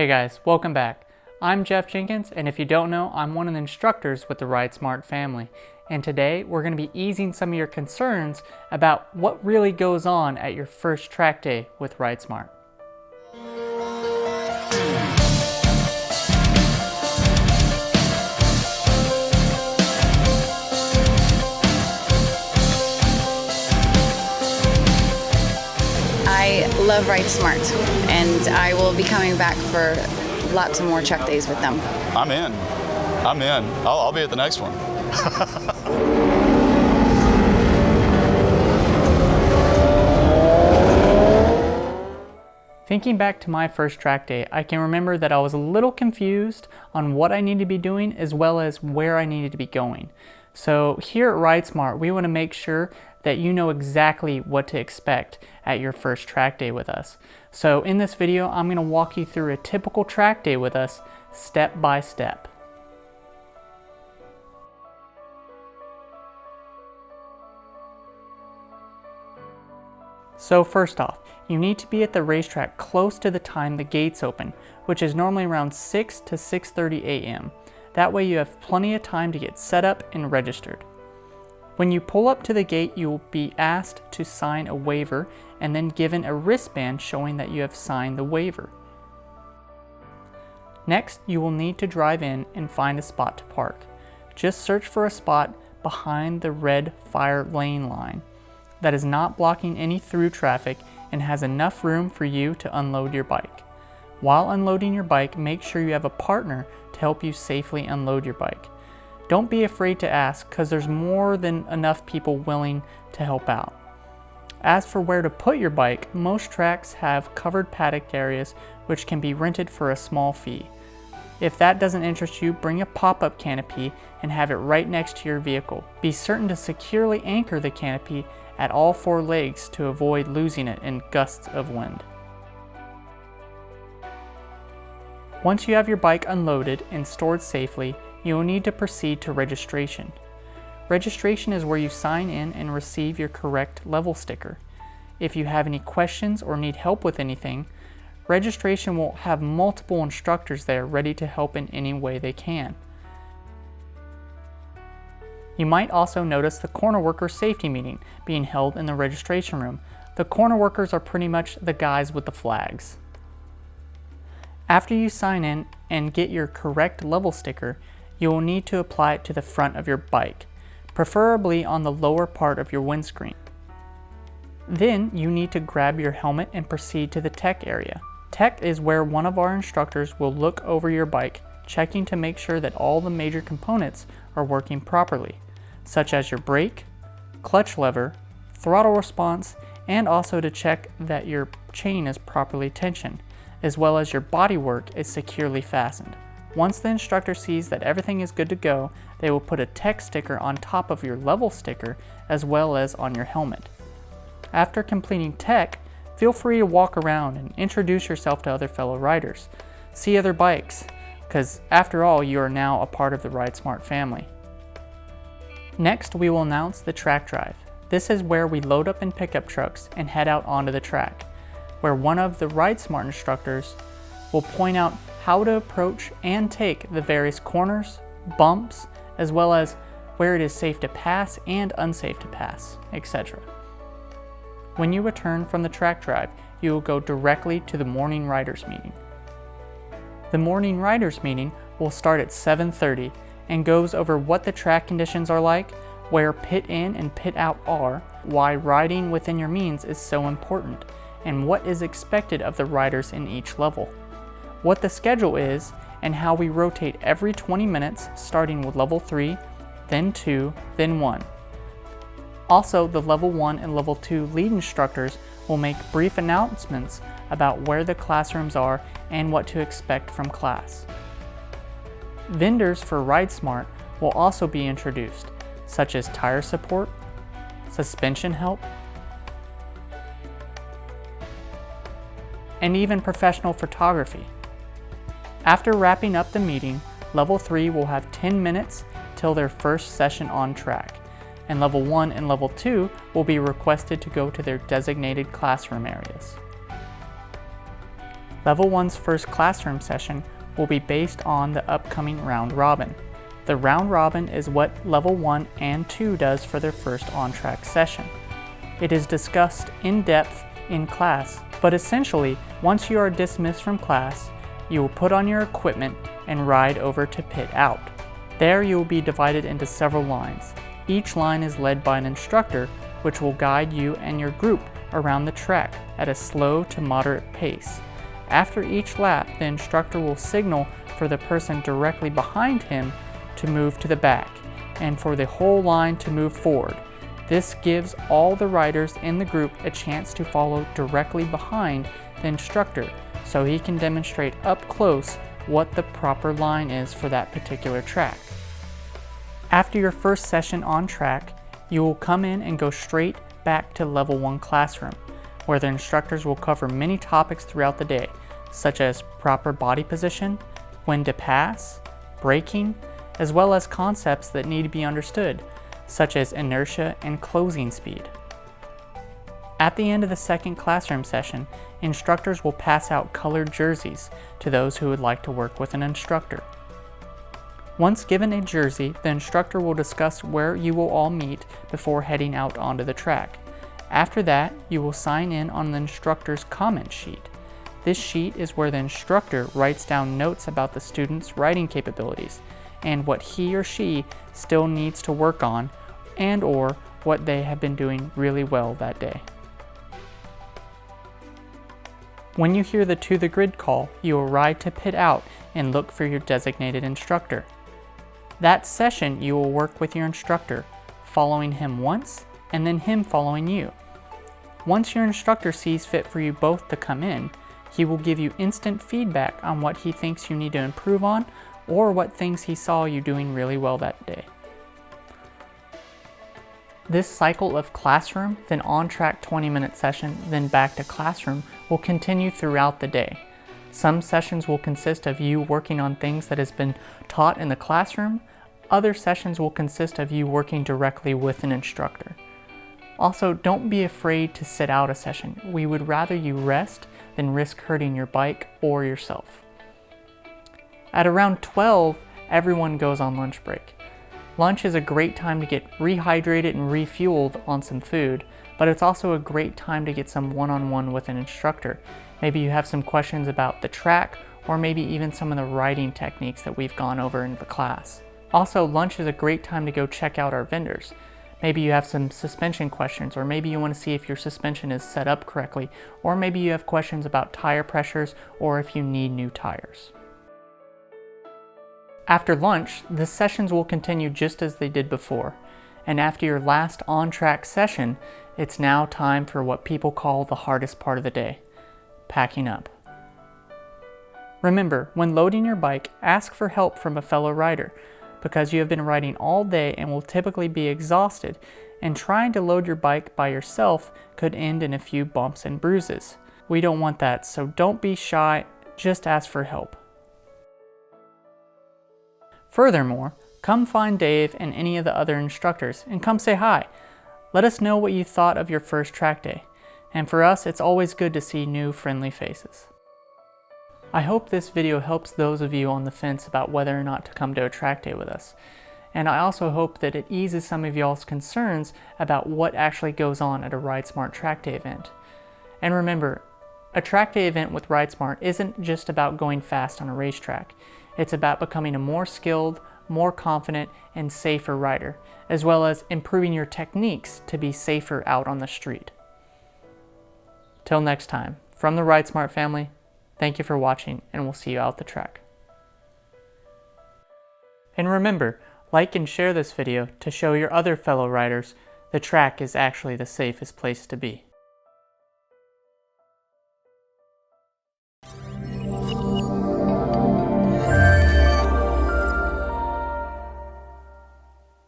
Hey guys, welcome back. I'm Jeff Jenkins, and if you don't know, I'm one of the instructors with the RideSmart family. And today we're going to be easing some of your concerns about what really goes on at your first track day with RideSmart. I love RideSmart, and I will be coming back for lots of more track days with them. I'm in. I'll be at the next one. Thinking back to my first track day, I can remember that I was a little confused on what I needed to be doing as well as where I needed to be going. So here at RideSmart, we want to make sure that you know exactly what to expect at your first track day with us. So in this video, I'm going to walk you through a typical track day with us step by step. So first off, you need to be at the racetrack close to the time the gates open, which is normally around 6 to 6:30 a.m. That way you have plenty of time to get set up and registered. When you pull up to the gate, you will be asked to sign a waiver and then given a wristband showing that you have signed the waiver. Next, you will need to drive in and find a spot to park. Just search for a spot behind the red fire lane line that is not blocking any through traffic and has enough room for you to unload your bike. While unloading your bike, make sure you have a partner to help you safely unload your bike. Don't be afraid to ask, because there's more than enough people willing to help out. As for where to put your bike, most tracks have covered paddock areas which can be rented for a small fee. If that doesn't interest you, bring a pop-up canopy and have it right next to your vehicle. Be certain to securely anchor the canopy at all 4 legs to avoid losing it in gusts of wind. Once you have your bike unloaded and stored safely, you will need to proceed to registration. Registration is where you sign in and receive your correct level sticker. If you have any questions or need help with anything, registration will have multiple instructors there ready to help in any way they can. You might also notice the corner worker safety meeting being held in the registration room. The corner workers are pretty much the guys with the flags. After you sign in and get your correct level sticker, you will need to apply it to the front of your bike, preferably on the lower part of your windscreen. Then you need to grab your helmet and proceed to the tech area. Tech is where one of our instructors will look over your bike, checking to make sure that all the major components are working properly, such as your brake, clutch lever, throttle response, and also to check that your chain is properly tensioned, as well as your bodywork is securely fastened. Once the instructor sees that everything is good to go, they will put a tech sticker on top of your level sticker as well as on your helmet. After completing tech, feel free to walk around and introduce yourself to other fellow riders. See other bikes, because after all, you are now a part of the RideSmart family. Next, we will announce the track drive. This is where we load up in pickup trucks and head out onto the track, where one of the RideSmart instructors will point out how to approach and take the various corners, bumps, as well as where it is safe to pass and unsafe to pass, etc. When you return from the track drive, you will go directly to the morning riders meeting. The morning riders meeting will start at 7:30 and goes over what the track conditions are like, where pit in and pit out are, why riding within your means is so important, and what is expected of the riders in each level, what the schedule is, and how we rotate every 20 minutes starting with level 3, then 2, then 1. Also, the level 1 and level 2 lead instructors will make brief announcements about where the classrooms are and what to expect from class. Vendors for RideSmart will also be introduced, such as tire support, suspension help, and even professional photography. After wrapping up the meeting, Level 3 will have 10 minutes till their first session on track, and Level 1 and Level 2 will be requested to go to their designated classroom areas. Level 1's first classroom session will be based on the upcoming round robin. The round robin is what Level 1 and 2 does for their first on-track session. It is discussed in depth in class, but essentially, once you are dismissed from class, you will put on your equipment and ride over to pit out. There you will be divided into several lines. Each line is led by an instructor, which will guide you and your group around the track at a slow to moderate pace. After each lap, the instructor will signal for the person directly behind him to move to the back, and for the whole line to move forward. This gives all the riders in the group a chance to follow directly behind the instructor, so he can demonstrate up close what the proper line is for that particular track. After your first session on track, you will come in and go straight back to Level 1 classroom, where the instructors will cover many topics throughout the day, such as proper body position, when to pass, braking, as well as concepts that need to be understood, such as inertia and closing speed. At the end of the second classroom session, instructors will pass out colored jerseys to those who would like to work with an instructor. Once given a jersey, the instructor will discuss where you will all meet before heading out onto the track. After that, you will sign in on the instructor's comment sheet. This sheet is where the instructor writes down notes about the student's riding capabilities and what he or she still needs to work on and or what they have been doing really well that day. When you hear the to the grid call, you will ride to pit out and look for your designated instructor. That session you will work with your instructor, following him once and then him following you. Once your instructor sees fit for you both to come in, he will give you instant feedback on what he thinks you need to improve on or what things he saw you doing really well that day. This cycle of classroom, then on-track 20-minute session, then back to classroom will continue throughout the day. Some sessions will consist of you working on things that has been taught in the classroom. Other sessions will consist of you working directly with an instructor. Also, don't be afraid to sit out a session. We would rather you rest than risk hurting your bike or yourself. At around 12, everyone goes on lunch break. Lunch is a great time to get rehydrated and refueled on some food, but it's also a great time to get some one-on-one with an instructor. Maybe you have some questions about the track, or maybe even some of the riding techniques that we've gone over in the class. Also, lunch is a great time to go check out our vendors. Maybe you have some suspension questions, or maybe you want to see if your suspension is set up correctly, or maybe you have questions about tire pressures, or if you need new tires. After lunch, the sessions will continue just as they did before, and after your last on-track session, it's now time for what people call the hardest part of the day, packing up. Remember, when loading your bike, ask for help from a fellow rider, because you have been riding all day and will typically be exhausted, and trying to load your bike by yourself could end in a few bumps and bruises. We don't want that, so don't be shy, just ask for help. Furthermore, come find Dave and any of the other instructors and come say hi. Let us know what you thought of your first track day. And for us, it's always good to see new friendly faces. I hope this video helps those of you on the fence about whether or not to come to a track day with us. And I also hope that it eases some of y'all's concerns about what actually goes on at a RideSmart track day event. And remember, a track day event with RideSmart isn't just about going fast on a racetrack. It's about becoming a more skilled, more confident, and safer rider, as well as improving your techniques to be safer out on the street. Till next time, from the RideSmart family, thank you for watching, and we'll see you out the track. And remember, like and share this video to show your other fellow riders the track is actually the safest place to be.